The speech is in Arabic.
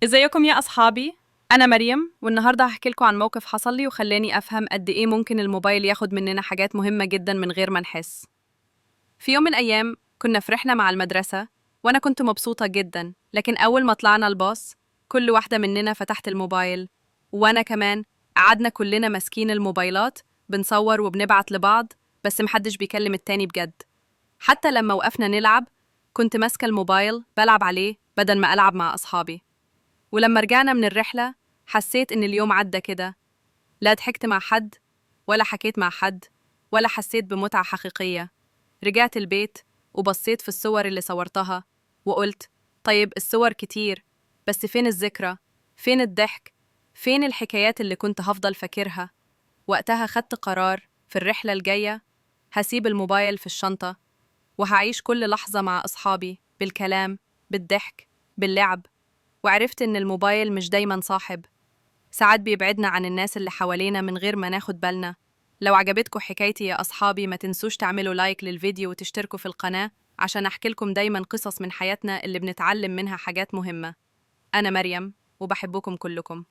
ازيكم يا أصحابي؟ أنا مريم والنهاردة هحكي لكم عن موقف حصل لي وخلاني أفهم قد إيه ممكن الموبايل ياخد مننا حاجات مهمة جدا من غير ما نحس. في يوم من الأيام كنا في رحلة مع المدرسة وأنا كنت مبسوطة جدا، لكن أول ما طلعنا الباص كل واحدة مننا فتحت الموبايل، وأنا كمان. قعدنا كلنا ماسكين الموبايلات بنصور وبنبعت لبعض، بس محدش بيكلم التاني بجد. حتى لما وقفنا نلعب كنت ماسكة الموبايل بلعب عليه بدل ما ألعب مع أصحابي. ولما رجعنا من الرحلة حسيت إن اليوم عدى كده، لا ضحكت مع حد ولا حكيت مع حد ولا حسيت بمتعة حقيقية. رجعت البيت وبصيت في الصور اللي صورتها وقلت طيب الصور كتير، بس فين الذكرى؟ فين الضحك؟ فين الحكايات اللي كنت هفضل فاكرها؟ وقتها خدت قرار في الرحلة الجاية هسيب الموبايل في الشنطة وهعيش كل لحظة مع أصحابي بالكلام، بالضحك، باللعب. وعرفت إن الموبايل مش دايما صاحب، ساعات بيبعدنا عن الناس اللي حوالينا من غير ما ناخد بالنا. لو عجبتكم حكايتي يا أصحابي ما تنسوش تعملوا لايك للفيديو وتشتركوا في القناة عشان أحكي لكم دايما قصص من حياتنا اللي بنتعلم منها حاجات مهمة. أنا مريم وبحبكم كلكم.